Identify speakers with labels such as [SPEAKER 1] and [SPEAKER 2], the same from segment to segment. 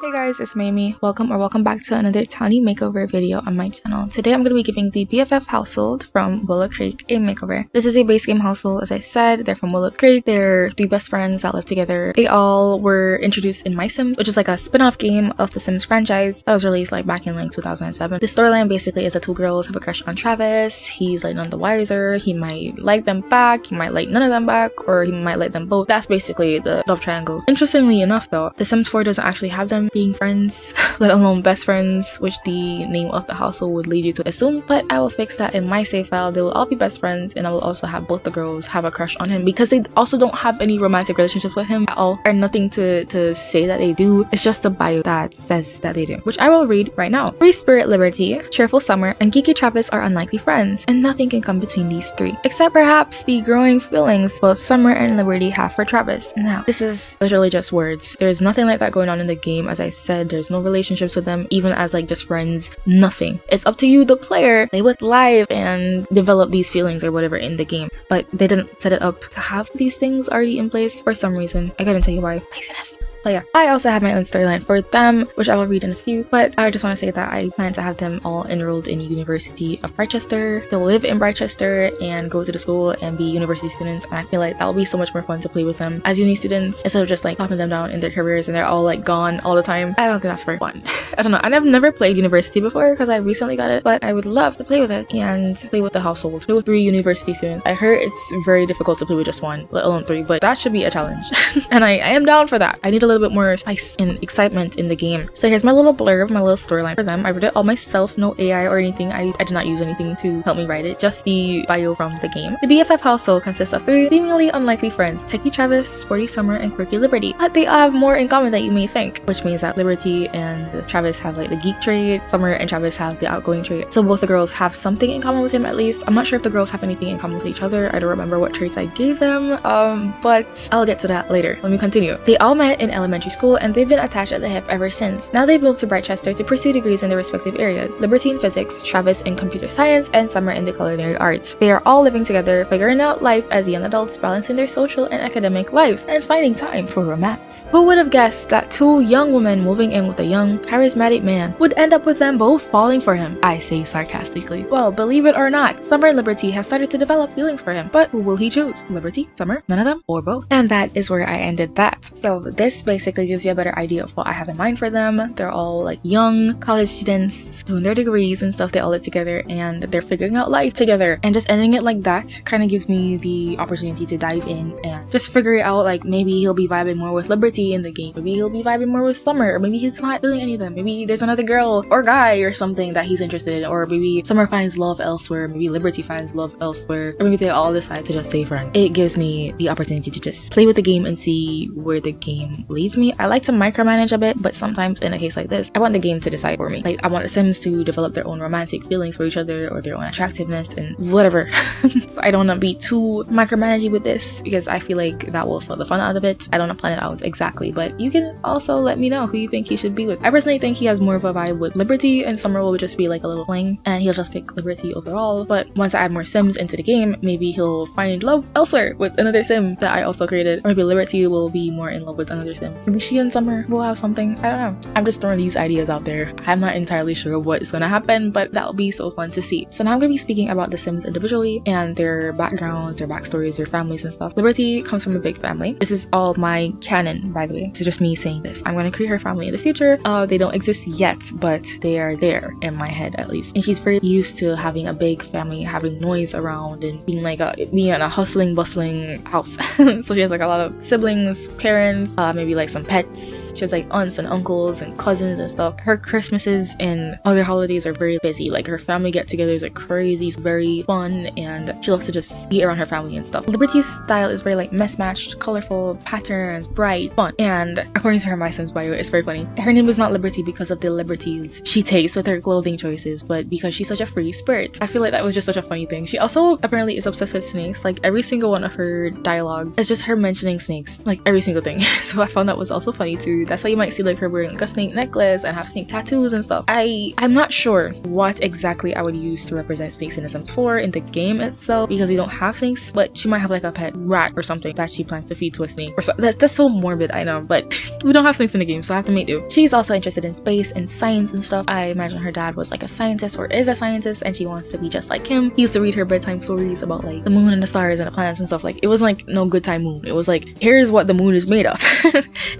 [SPEAKER 1] Hey guys, it's myaeomi. Welcome back to another townie makeover video on my channel. Today I'm going to be giving the BFF household from Willow Creek a makeover. This is a base game household, as I said. They're from Willow Creek. They're three best friends that live together. They all were introduced in MySims, which is like a spin-off game of the Sims franchise that was released like back in like 2007. The storyline basically is the two girls have a crush on Travis. He's like none the wiser. He might like them back, he might like none of them back, or he might like them both. That's basically the love triangle. Interestingly enough though, The Sims 4 doesn't actually have them being friends, let alone best friends, which the name of the household would lead you to assume. But I will fix that in my save file. They will all be best friends, and I will also have both the girls have a crush on him because they also don't have any romantic relationships with him at all, or nothing to say that they do. It's just the bio that says that they do, which I will read right now. Free Spirit Liberty, Cheerful Summer, and Geeky Travis are unlikely friends, and nothing can come between these three, except perhaps the growing feelings both Summer and Liberty have for Travis. Now, this is literally just words. There's nothing like that going on in the game. As I said, there's no relationships with them, even as like just friends, nothing. It's up to you, the player, play with live and develop these feelings or whatever in the game. But they didn't set it up to have these things already in place for some reason. I couldn't tell you why. Laziness. But yeah, I also have my own storyline for them, which I will read in a few, but I just want to say that I plan to have them all enrolled in University of Rochester. They'll live in Rochester and go to the school and be university students, and I feel like that will be so much more fun to play with them as uni students instead of just like popping them down in their careers and they're all like gone all the time. I don't think that's very fun. I don't know, and I've never played university before because I recently got it, but I would love to play with it and play with the household, play with 3 university students. I heard it's very difficult to play with just one, let alone 3, but that should be a challenge. And I am down for that. I need a little bit more spice and excitement in the game. So here's my little blurb, my little storyline for them. I wrote it all myself, no AI or anything. I did not use anything to help me write it, just the bio from the game. The BFF household consists of 3 seemingly unlikely friends, Techie Travis, Sporty Summer, and Quirky Liberty. But they have more in common than you may think, which means that Liberty and Travis have like the geek trait, Summer and Travis have the outgoing trait. So both the girls have something in common with him at least. I'm not sure if the girls have anything in common with each other. I don't remember what traits I gave them, but I'll get to that later. Let me continue. They all met in elementary school and they've been attached at the hip ever since. Now they've moved to Rochester to pursue degrees in their respective areas. Liberty in physics, Travis in computer science, and Summer in the culinary arts. They are all living together, figuring out life as young adults, balancing their social and academic lives, and finding time for romance. Who would have guessed that 2 young women moving in with a young, charismatic man would end up with them both falling for him? I say sarcastically. Well, believe it or not, Summer and Liberty have started to develop feelings for him. But who will he choose? Liberty? Summer? None of them? Or both? And that is where I ended that. So this basically gives you a better idea of what I have in mind for them. They're all like young college students doing their degrees and stuff. They all live together and they're figuring out life together, and just ending it like that kind of gives me the opportunity to dive in and just figure it out. Like maybe he'll be vibing more with Liberty in the game, maybe he'll be vibing more with Summer, or maybe he's not feeling any of them. Maybe there's another girl or guy or something that he's interested in, or maybe Summer finds love elsewhere, maybe Liberty finds love elsewhere, or maybe they all decide to just stay friends. It gives me the opportunity to just play with the game and see where the game leads me. I like to micromanage a bit, but sometimes in a case like this, I want the game to decide for me. Like I want the Sims to develop their own romantic feelings for each other or their own attractiveness and whatever. So I don't want to be too micromanaging with this because I feel like that will slow the fun out of it. I don't want to plan it out exactly, but you can also let me know who you think he should be with. I personally think he has more of a vibe with Liberty, and Summer will just be like a little fling and he'll just pick Liberty overall. But once I add more Sims into the game, maybe he'll find love elsewhere with another Sim that I also created, or maybe Liberty will be more in love with another Sim. Maybe she and Summer will have something. I don't know. I'm just throwing these ideas out there. I'm not entirely sure what is gonna happen, but that'll be so fun to see. So now I'm gonna be speaking about the Sims individually and their backgrounds, their backstories, their families and stuff. Liberty comes from a big family. This is all my canon, by the way. It's just me saying this. I'm gonna create her family in the future. They don't exist yet, but they are there in my head at least. And she's very used to having a big family, having noise around, and being in a hustling, bustling house. So she has like a lot of siblings, parents, maybe like some pets. She has like aunts and uncles and cousins and stuff. Her Christmases and other holidays are very busy. Like her family get-togethers are crazy, it's very fun, and she loves to just be around her family and stuff. Liberty's style is very like mismatched, colorful patterns, bright, fun, and according to her MySims bio, it's very funny. Her name is not Liberty because of the liberties she takes with her clothing choices, but because she's such a free spirit. I feel like that was just such a funny thing. She also apparently is obsessed with snakes. Like every single one of her dialogue is just her mentioning snakes, like every single thing. So I found that was also funny too. That's why you might see like her wearing like a snake necklace and have snake tattoos and stuff. I'm not sure what exactly I would use to represent snakes in The Sims 4 in the game itself, because we don't have snakes, but she might have like a pet rat or something that she plans to feed to a snake or so. That's so morbid, I know, but we don't have snakes in the game, so I have to make do. She's also interested in space and science and stuff. I imagine her dad was like a scientist or is a scientist, and she wants to be just like him. He used to read her bedtime stories about like the moon and the stars and the planets and stuff. Like, it wasn't like no good time moon, it was like, here's what the moon is made of.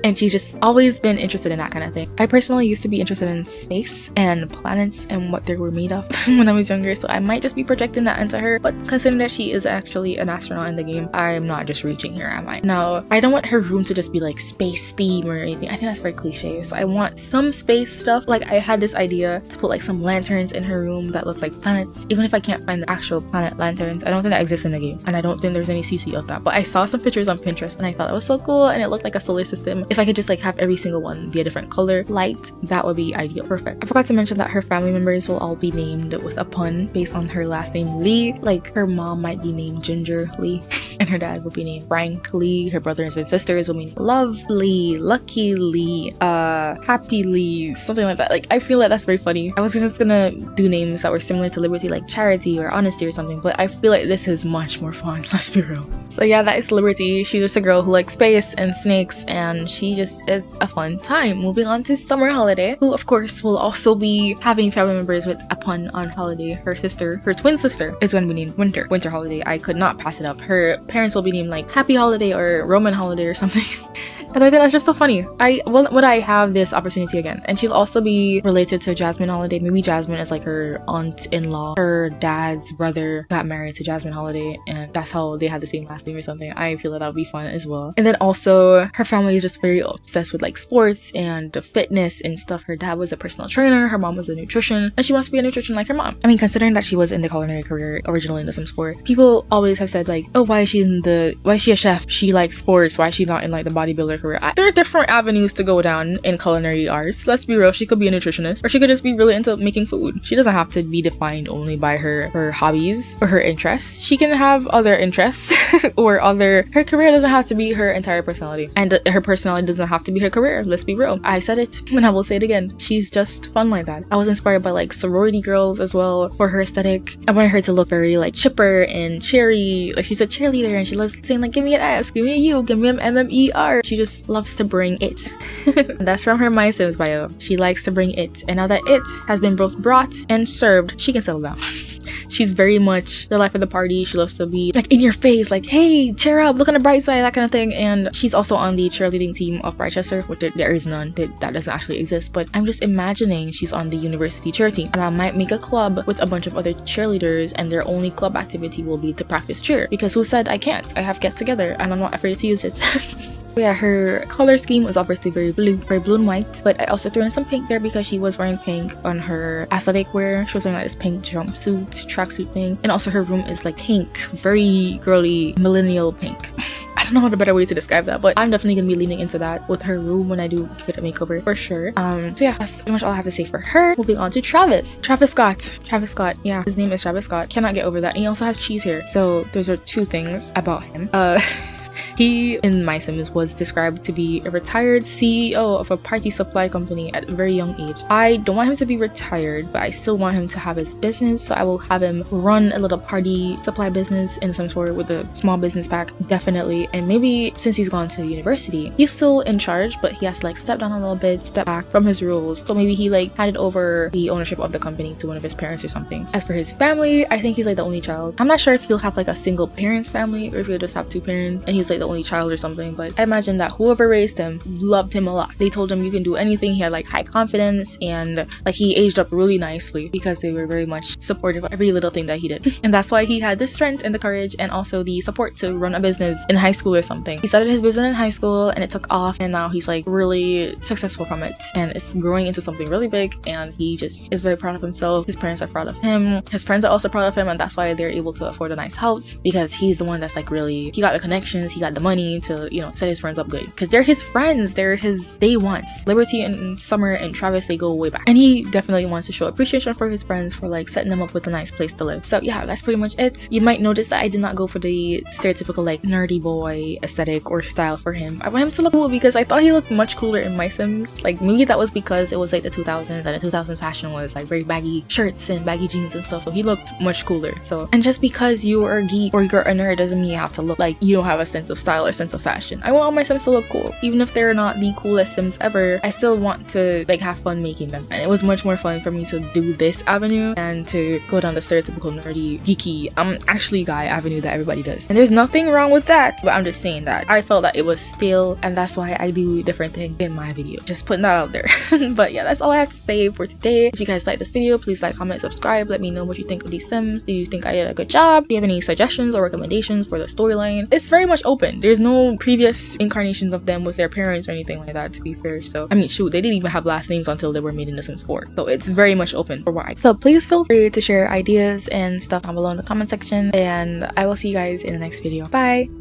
[SPEAKER 1] And she's just always been interested in that kind of thing. I personally used to be interested in space and planets and what they were made of when I was younger, so I might just be projecting that into her. But considering that she is actually an astronaut in the game, I'm not just reaching here, am I? Now, I don't want her room to just be like space theme or anything. I think that's very cliche, so I want some space stuff. Like, I had this idea to put like some lanterns in her room that look like planets, even if I can't find the actual planet lanterns. I don't think that exists in the game, and I don't think there's any CC of that, but I saw some pictures on Pinterest and I thought it was so cool, and it looked like a solar system. If I could just like have every single one be a different color light, that would be ideal. Perfect. I forgot to mention that her family members will all be named with a pun based on her last name Lee. Like, her mom might be named Ginger Lee and her dad will be named Frank Lee. Her brothers and sisters will be named Lovely, Lucky Lee, Happy Lee, something like that. Like, I feel like that's very funny. I was just gonna do names that were similar to Liberty, like Charity or Honesty or something, but I feel like this is much more fun, let's be real. So yeah, that is Liberty. She's just a girl who likes space and snakes, and she just is a fun time. Moving on to Summer Holiday, who of course will also be having family members with a pun on holiday. Her sister, her twin sister, is going to be named Winter Holiday. I could not pass it up. Her parents will be named like Happy Holiday or Roman Holiday or something. And I think that's just so funny. Would I have this opportunity again? And she'll also be related to Jasmine Holiday. Maybe Jasmine is like her aunt-in-law. Her dad's brother got married to Jasmine Holiday, and that's how they had the same last name or something. I feel that would be fun as well. And then also, her family is just very obsessed with like sports and fitness and stuff. Her dad was a personal trainer, her mom was a nutrition, and she wants to be a nutrition like her mom. I mean, considering that she was in the culinary career originally in The Sims 4, people always have said like, oh, why is she a chef? She likes sports. Why is she not in like the bodybuilder career? There are different avenues to go down in culinary arts. Let's be real, she could be a nutritionist, or she could just be really into making food. She doesn't have to be defined only by her hobbies or her interests. She can have other interests or her career doesn't have to be her entire personality, and her personality doesn't have to be her career. Let's be real. I said it and I will say it again. She's just fun like that. I was inspired by like sorority girls as well for her aesthetic. I wanted her to look very like chipper and cheery. Like, she's a cheerleader and she loves saying like, give me an S, give me a U, give me an MMER. She just loves to bring it. That's from her mysims bio. She likes to bring it, and now that it has been both brought and served, she can settle down. She's very much the life of the party. She loves to be like in your face, like, hey, cheer up, look on the bright side, that kind of thing. And she's also on the cheerleading team of Rochester, which there is none, that doesn't actually exist, but I'm just imagining she's on the university cheer team, and I might make a club with a bunch of other cheerleaders, and their only club activity will be to practice cheer, because who said I can't? I have get together and I'm not afraid to use it. Yeah, her color scheme was obviously very blue and white, but I also threw in some pink there because she was wearing pink on her athletic wear. She was wearing like this pink jumpsuit, tracksuit thing, and also her room is like pink, very girly, millennial pink. I don't know what a better way to describe that, but I'm definitely gonna be leaning into that with her room when I do give it a makeover for sure. So yeah, that's pretty much all I have to say for her. Moving on to Travis Scott. Yeah, his name is Travis Scott. Cannot get over that. And he also has cheese hair. So those are two things about him. He, in My Sims, was described to be a retired CEO of a party supply company at a very young age. I don't want him to be retired, but I still want him to have his business, so I will have him run a little party supply business in some sort with a small business pack, definitely. And maybe since he's gone to university, he's still in charge, but he has to like step down a little bit, step back from his rules. So maybe he like handed over the ownership of the company to one of his parents or something. As for his family, I think he's like the only child. I'm not sure if he'll have like a single parent family or if he'll just have two parents and he's like the only child or something, but I imagine that whoever raised him loved him a lot. They told him you can do anything. He had like high confidence, and like he aged up really nicely because they were very much supportive of every little thing that he did. And that's why he had the strength and the courage and also the support to run a business in high school or something. He started his business in high school and it took off, and now he's like really successful from it, and it's growing into something really big, and he just is very proud of himself. His parents are proud of him. His friends are also proud of him, and that's why they're able to afford a nice house, because he's the one that's like really, he got the connections, he got the money to, you know, set his friends up good, because they're his friends, they're his day ones. Liberty and Summer and Travis, they go way back, and he definitely wants to show appreciation for his friends for like setting them up with a nice place to live. So yeah, that's pretty much it. You might notice that I did not go for the stereotypical like nerdy boy aesthetic or style for him. I want him to look cool because I thought he looked much cooler in My Sims. Like maybe that was because it was like the 2000s, and the 2000s fashion was like very baggy shirts and baggy jeans and stuff, so he looked much cooler. So, and just because you are a geek or you're a nerd doesn't mean you have to look like you don't have a sense of style or sense of fashion. I want all my Sims to look cool. Even if they're not the coolest Sims ever, I still want to like have fun making them, and it was much more fun for me to do this avenue and to go down the stereotypical nerdy geeky actually guy avenue that everybody does. And there's nothing wrong with that, but I'm just saying that I felt that it was stale, and that's why I do different things in my video. Just putting that out there. But yeah, that's all I have to say for today. If you guys like this video, please like, comment, subscribe. Let me know what you think of these Sims. Do you think I did a good job? Do you have any suggestions or recommendations for the storyline? It's very much open. There's no previous incarnations of them with their parents or anything like that, to be fair. So I mean, shoot, they didn't even have last names until they were made in The Sims 4. So it's very much open for why. So please feel free to share ideas and stuff down below in the comment section, and I will see you guys in the next video. Bye!